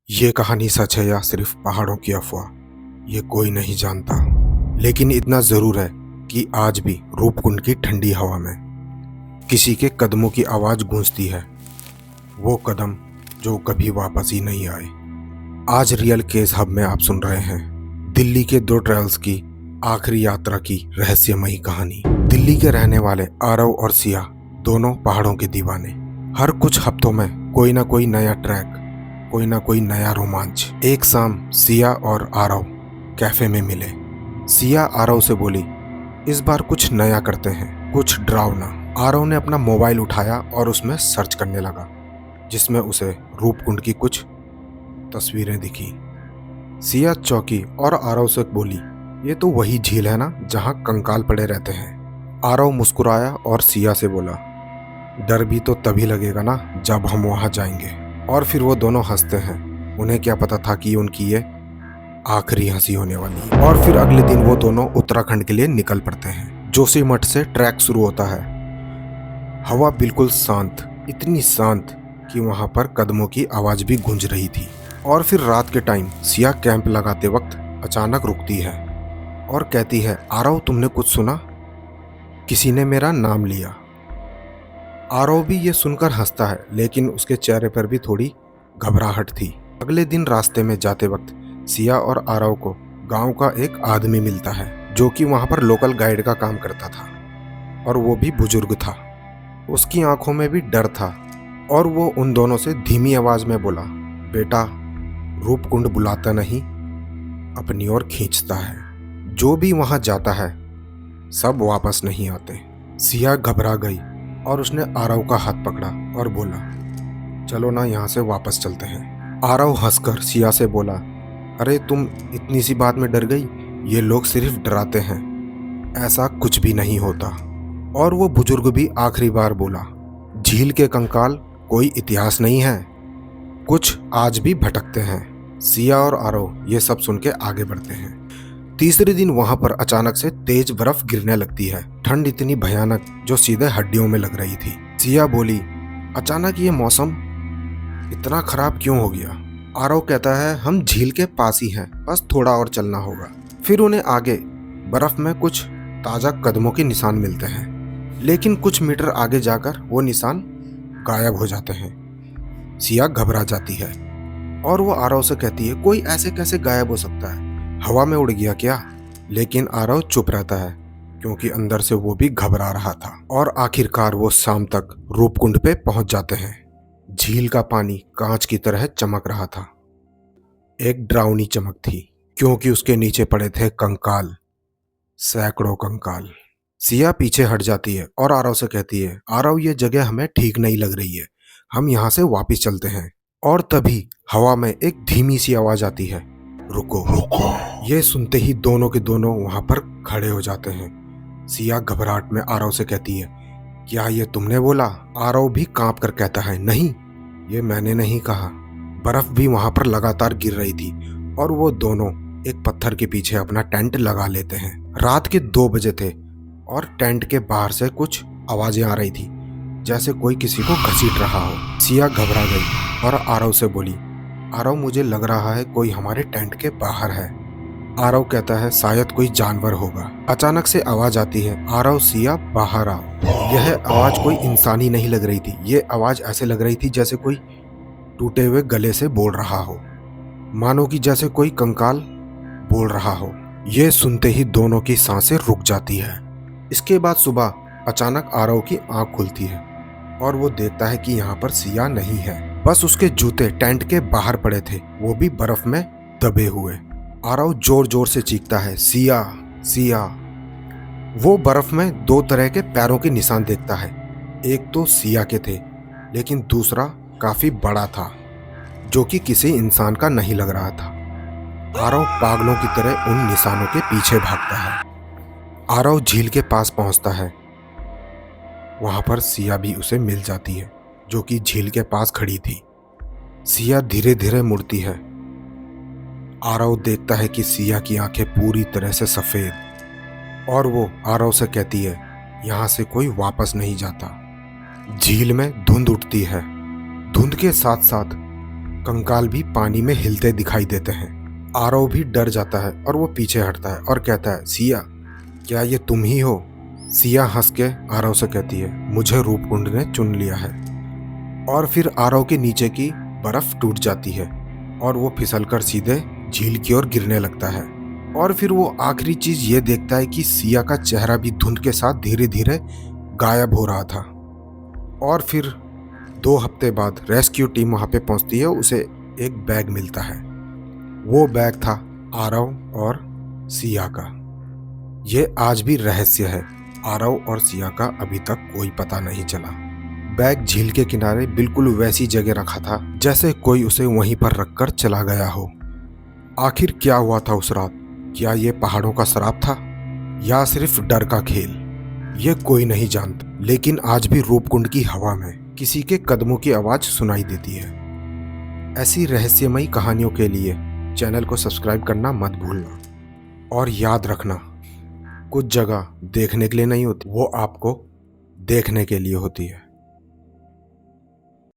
ये कहानी सच है या सिर्फ पहाड़ों की अफवाह, ये कोई नहीं जानता। लेकिन इतना जरूर है कि आज भी रूपकुंड की ठंडी हवा में किसी के कदमों की आवाज गूंजती है। वो कदम जो कभी वापस ही नहीं आए। आज रियल केस हब में आप सुन रहे हैं दिल्ली के दो ट्रेवल्स की आखिरी यात्रा की रहस्यमयी कहानी। दिल्ली के रहने वाले आरव और सिया दोनों पहाड़ों के दीवाने। हर कुछ हफ्तों में कोई ना कोई नया ट्रैक, कोई ना कोई नया रोमांच। एक शाम सिया और आरव कैफे में मिले। सिया आरव से बोली, इस बार कुछ नया करते हैं, कुछ डरावना। आरव ने अपना मोबाइल उठाया और उसमें सर्च करने लगा, जिसमें उसे रूपकुंड की कुछ तस्वीरें दिखी। सिया चौंकी और आरव से बोली, ये तो वही झील है ना जहाँ कंकाल पड़े रहते हैं। आरव मुस्कुराया और सिया से बोला, डर भी तो तभी लगेगा ना जब हम वहाँ जाएंगे। और फिर वो दोनों हंसते हैं। उन्हें क्या पता था कि उनकी ये आखिरी हंसी होने वाली है। और फिर अगले दिन वो दोनों उत्तराखंड के लिए निकल पड़ते हैं। जोशीमठ से ट्रैक शुरू होता है। हवा बिल्कुल शांत, इतनी शांत कि वहां पर कदमों की आवाज भी गूंज रही थी। और फिर रात के टाइम सिया कैंप लगाते वक्त अचानक रुकती है और कहती है, आरव तुमने कुछ सुना? किसी ने मेरा नाम लिया। आरव भी ये सुनकर हंसता है, लेकिन उसके चेहरे पर भी थोड़ी घबराहट थी। अगले दिन रास्ते में जाते वक्त सिया और आरव को गांव का एक आदमी मिलता है, जो कि वहां पर लोकल गाइड का काम करता था और वो भी बुजुर्ग था। उसकी आंखों में भी डर था और वो उन दोनों से धीमी आवाज में बोला, बेटा, रूपकुंड बुलाता नहीं, अपनी ओर खींचता है। जो भी वहां जाता है सब वापस नहीं आते। सिया घबरा गई और उसने आरव का हाथ पकड़ा और बोला, चलो ना यहाँ से वापस चलते हैं। आरव हंसकर सिया से बोला, अरे तुम इतनी सी बात में डर गई? ये लोग सिर्फ डराते हैं, ऐसा कुछ भी नहीं होता। और वो बुजुर्ग भी आखिरी बार बोला, झील के कंकाल कोई इतिहास नहीं है, कुछ आज भी भटकते हैं। सिया और आरव ये सब सुन के आगे बढ़ते हैं। तीसरे दिन वहां पर अचानक से तेज बर्फ गिरने लगती है। ठंड इतनी भयानक जो सीधे हड्डियों में लग रही थी। सिया बोली, अचानक ये मौसम इतना खराब क्यों हो गया? आरव कहता है, हम झील के पास ही हैं, बस थोड़ा और चलना होगा। फिर उन्हें आगे बर्फ में कुछ ताजा कदमों के निशान मिलते हैं, लेकिन कुछ मीटर आगे जाकर वो निशान गायब हो जाते हैं। सिया घबरा जाती है और वो आरव से कहती है, कोई ऐसे कैसे गायब हो सकता है? हवा में उड़ गया क्या? लेकिन आरव चुप रहता है, क्योंकि अंदर से वो भी घबरा रहा था। और आखिरकार वो शाम तक रूपकुंड पे पहुंच जाते हैं। झील का पानी कांच की तरह चमक रहा था। एक डरावनी चमक थी, क्योंकि उसके नीचे पड़े थे कंकाल, सैकड़ों कंकाल। सिया पीछे हट जाती है और आरव से कहती है, आरव ये जगह हमें ठीक नहीं लग रही है, हम यहाँ से वापस चलते हैं। और तभी हवा में एक धीमी सी आवाज आती है, रुको रुको। ये सुनते ही दोनों के दोनों वहां पर खड़े हो जाते हैं। सिया घबराहट में आरव से कहती है, क्या ये तुमने बोला? आरव भी कांप कर कहता है, नहीं, ये मैंने नहीं कहा। बर्फ भी वहां पर लगातार गिर रही थी और वो दोनों एक पत्थर के पीछे अपना टेंट लगा लेते हैं। रात के 2 बजे थे और टेंट के बाहर से कुछ आवाजें आ रही थी, जैसे कोई किसी को घसीट रहा हो। सिया घबरा गई और आरव से बोली, आरव मुझे लग रहा है कोई हमारे टेंट के बाहर है। आरव कहता है, शायद कोई जानवर होगा। अचानक से आवाज आती है, आरव, सिया, बाहर आओ। यह आवाज कोई इंसानी नहीं लग रही थी। ये आवाज ऐसे लग रही थी जैसे कोई टूटे हुए गले से बोल रहा हो, मानो कि जैसे कोई कंकाल बोल रहा हो। ये सुनते ही दोनों की सांसें रुक जाती है। इसके बाद सुबह अचानक आरव की आंख खुलती है और वो देखता है कि यहाँ पर सिया नहीं है, बस उसके जूते टेंट के बाहर पड़े थे, वो भी बर्फ में दबे हुए। आरव जोर जोर से चीखता है, सिया, सिया। वो बर्फ में 2 तरह के पैरों के निशान देखता है। एक तो सिया के थे, लेकिन दूसरा काफी बड़ा था, जो कि किसी इंसान का नहीं लग रहा था। आरव पागलों की तरह उन निशानों के पीछे भागता है। आरव झील के पास पहुंचता है। वहां पर सिया भी उसे मिल जाती है, जो कि झील के पास खड़ी थी। सिया धीरे धीरे मुड़ती है। आरव देखता है कि सिया की आंखें पूरी तरह से सफेद और वो आरव से कहती है, यहां से कोई वापस नहीं जाता। झील में धुंध उठती है। धुंध के साथ साथ कंकाल भी पानी में हिलते दिखाई देते हैं। आरव भी डर जाता है और वो पीछे हटता है और कहता है, सिया, क्या ये तुम ही हो? सिया हंस के आरव से कहती है, मुझे रूपकुंड ने चुन लिया है। और फिर आरव के नीचे की बर्फ टूट जाती है और वो फिसलकर सीधे झील की ओर गिरने लगता है। और फिर वो आखिरी चीज ये देखता है कि सिया का चेहरा भी धुंध के साथ धीरे धीरे गायब हो रहा था। और फिर 2 हफ्ते बाद रेस्क्यू टीम वहां पे पहुंचती है। उसे एक बैग मिलता है। वो बैग था आरव और सिया का। ये आज भी रहस्य है। आरव और सिया का अभी तक कोई पता नहीं चला। बैग झील के किनारे बिल्कुल वैसी जगह रखा था जैसे कोई उसे वहीं पर रखकर चला गया हो। आखिर क्या हुआ था उस रात? क्या ये पहाड़ों का श्राप था या सिर्फ डर का खेल? ये कोई नहीं जानता, लेकिन आज भी रूपकुंड की हवा में किसी के कदमों की आवाज सुनाई देती है। ऐसी रहस्यमयी कहानियों के लिए चैनल को सब्सक्राइब करना मत भूलना। और याद रखना, कुछ जगह देखने के लिए नहीं होती, वो आपको देखने के लिए होती है।